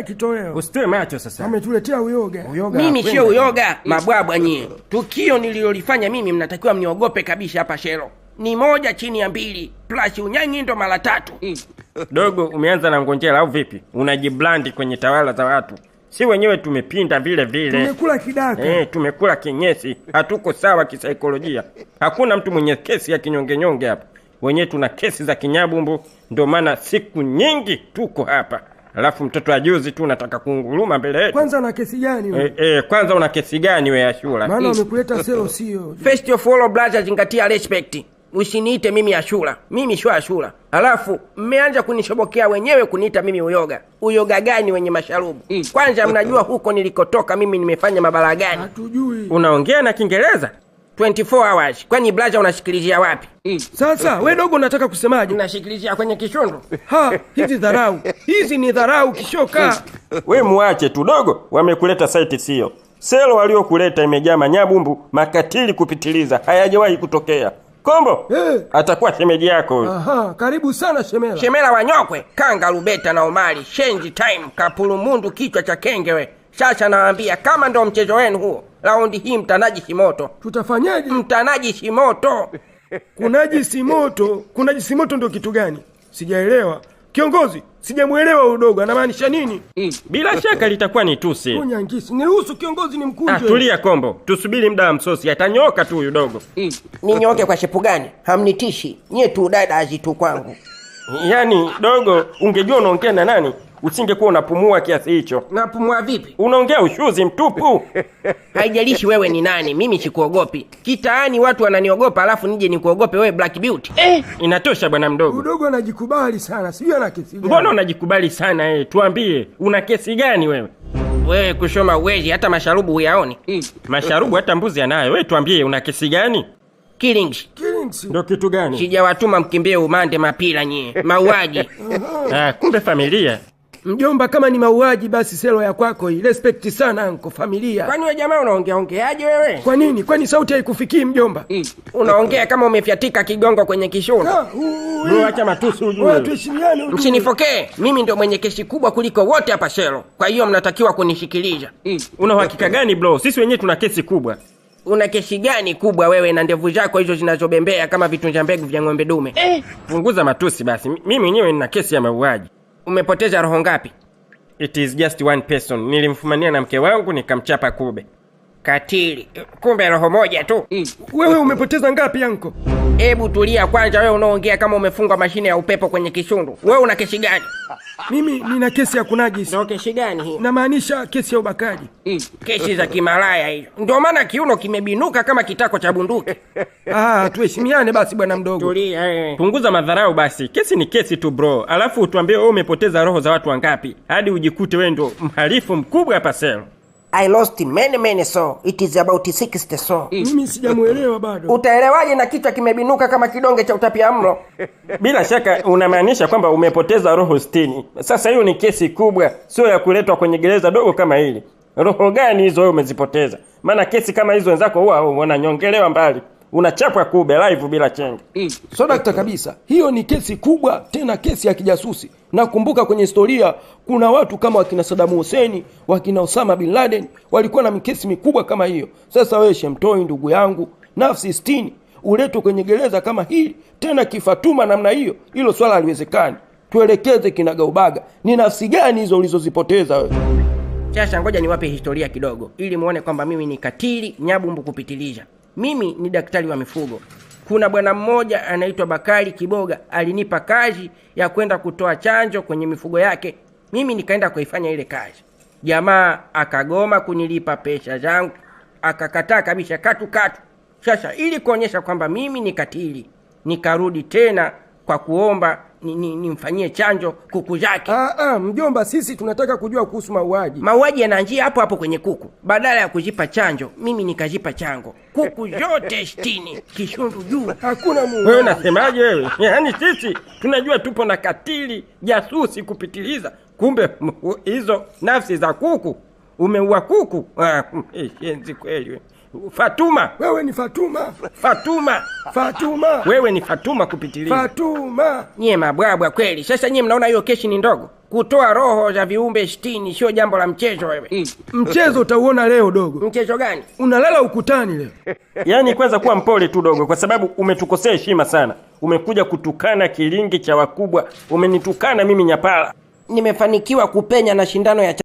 hana kitoleo. Usitoe macho sasa. Ametuletea uyoga. Mimi sio uyoga, mabwabwa nyie. Tukio nililolifanya mimi mnatakiwa mniogope kabisa hapa Shelo. Ni 1 chini ya 2 plus unyanyi ndo mara 3. Dogo, umeanza na ngonjera au vipi? Unajiblandi kwenye tawala za watu. Si wenyewe tumepinda vile vile. Tumekula kidaka. Tumekula kinyesi. Hatuko sawa kisaikolojia. Hakuna mtu mwenye kesi ya kinyonge hapa. Wenyewe tuna kesi za kinyabumbu, ndio maana siku nyingi tuko hapa. Alafu mtoto ajuzi tu unataka kunguruma mbele yetu. Kwanza una kesi gani wewe? Kwanza una kesi gani wewe Ashura? Maana umekuleta Selo sio. First of all brother, zingatia respect. Usiniite mimi Ashura. Mimi sio Ashura. Alafu mmeanza kunishobokea wenyewe kuniita mimi uyoga. Uyoga gani wenye masharubu? Kwanza mnajua huko nilikotoka mimi nimefanya mabala gani? Hatujui. Unaongea na Kiingereza? 24 hours. Kwani brother unasikilizia wapi? Sasa wewe dogo unataka kusemaje? Unasikilizia kwenye kishundu? Hizi dharau. Hizi ni dharau kishoka. Wewe muache tu dogo, wamekuleta site sio. Selo waliokuleta imejaa manyabumbu, makatili kupitiliza. Hayajawahi kutokea. Kombo, atakuwa shemeji yako huyo. Karibu sana Shemela. Shemela Wanyokwe, Kanga Rubeta na Omari, Change Time, Kapulu Mundu kichwa cha kengewe. Sasa naambia kama ndo mchezo wenu huo, raundi hii mtanajisi moto. Tutafanyaje? Mtanajisi moto. Kunajisi moto ndo kitu gani? Sijaelewa. Kiongozi, sijamuelewa udogo, anamaanisha nini? Bila shaka litakuwa ni tusi. Kunyangisi, niruhusu kiongozi nimkunje. Tulia Kombo, tusubiri muda wa msosi, atanyoka tu huyo dogo. Ninyoke kwa shepu gani? Hamnitishi. Nyie tu dada azitu kwangu. Yaani dogo, ungejua unaongea na nani, usingekuwa unapumua kiasi hicho. Napumua vipi? Unaongea ushuzi mtupu. Haijalishi wewe ni nani, mimi sikuogopi. Kitaani watu wananiogopa alafu nije nikuogope wewe Black Beauty. Inatosha bwana mdogo. Udogo anajikubali sana, sijui ana kesi gani. Mbona unajikubali sana Tuambie, una kesi gani wewe? Wewe kushoma uwezi hata masharubu huyaoni. Masharubu hata mbuzi anayo. Wewe tuambie una kesi gani? Killings. Ndio kitu gani? Sijawatuma mkimbie umande mapila nyie. Mauaji. Kumbe familia. Mjomba, kama ni mauaji basi Selo ya kwako hii. Respect sana anko familia. Kwani wewe jamaa unaongeaje wewe? Kwa nini? Kwani sauti haikufikii mjomba? Unaongea kama umefyatika kigongo kwenye kishuno. Acha matusi ujue. Watu heshimiane. Msinifokee. Mimi ndio mwenye kesi kubwa kuliko wote hapa Shelo. Kwa hiyo mnatakiwa kunishikilisha. Una uhakika gani bro? Sisi wenyewe tuna kesi kubwa. Una kesi gani kubwa wewe na ndevu zako hizo zinazobembea kama vitunja mbegu vya ng'ombe dume? Punguza matusi basi. Mimi mwenyewe nina kesi ya mauaji. Umepoteza roho ngapi? It is just one person. Nilimfumania na mke wangu nikamchapa kube. Katili. Kumbe roho moja tu. Wewe umepoteza ngapi anko? Hebu tulia kwanza, wewe unaongea kama umefungwa mashine ya upepo kwenye kishundu. Wewe una kesi gani? Mimi nina kesi ya kunajisi. Ndio kesi gani hii? Namaanisha kesi ya ubakaji. Kesi za kimalaya hizo. Ndio maana kiuno kimebinuka kama kitako cha bunduki. Tuheshimiane basi bwana mdogo. Tulia. Punguza madharau basi. Kesi ni kesi tu bro. Alafu utuambie wewe umepoteza roho za watu wangapi hadi ujikute wewe ndo mhalifu mkubwa hapa Selo. I lost many so it is about 60 so. Mimi sijamuelewa bado. Utaelewaje na kichwa kimebinuka kama kidonge cha utapia mlo? Bila shaka unamaanisha kwamba umepoteza roho 60. Sasa hiyo ni kesi kubwa, sio ya kuletwa kwenye gereza dogo kama hili. Roho gani hizo wewe umezipoteza? Maana kesi kama hizo wenzako huwa wananyongelewa mbali. Unachapwa kube live bila chenga. So dakta kabisa. Hiyo ni kesi kubwa, tena kesi ya kijasusi. Nakumbuka kwenye historia kuna watu kama wakina Saddam Hussein, wakina Osama bin Laden walikuwa na mikesi mikubwa kama hiyo. Sasa wewe Shemtoi ndugu yangu, nafsi 60 uletwe kwenye gereza kama hili, tena kifatuma namna hiyo, hilo swala haliwezekani. Tuelekeze kinagaubaga. Ni nafsi gani hizo ulizozipoteza wewe? Sasa ngoja niwape historia kidogo ili muone kwamba mimi ni katili nyabumbu kupitiliza. Mimi ni daktari wa mifugo. Kuna bwana mmoja anaitwa Bakari Kiboga alinipa kazi ya kwenda kutoa chanjo kwenye mifugo yake. Mimi nikaenda kuifanya ile kazi. Jamaa akagoma kunilipa pesa zangu, akakataa kabisa katu. Sasa ili kuonyesha kwamba mimi ni katili, nikarudi tena kwa kuomba nimfanyie chanjo kuku zake. Mjomba, sisi tunataka kujua kuhusu mauaji. Mauaji yanaanzia hapo kwenye kuku. Badala ya kuzipa chanjo, mimi nikazipa chango. Kuku zote 60, kishundu juu. Hakuna Mungu. Wewe unasemaje wewe? Yaani sisi tunajua tupo na katili jasusi kupitiliza. Kumbe hizo nafsi za kuku. Umeua kuku. Shenzi kweli wewe. Fatuma. Wewe ni Fatuma. Wewe ni Fatuma kupitiliza. Fatuma. Nyie mabwabwa kweli. Sasa nyie mnaona hiyo kesi ni ndogo? Kutoa roho za viumbe 60 sio jambo la mchezo wewe. Mchezo utauona leo dogo. Mchezo gani? Unalala ukutani leo. Yaani kwanza kuwa mpole tu dogo, kwa sababu umetukosea heshima sana. Umekuja kutukana kilingi cha wakubwa, umenitukana mimi nyapala. Nimefanikiwa kupenya na shindano ya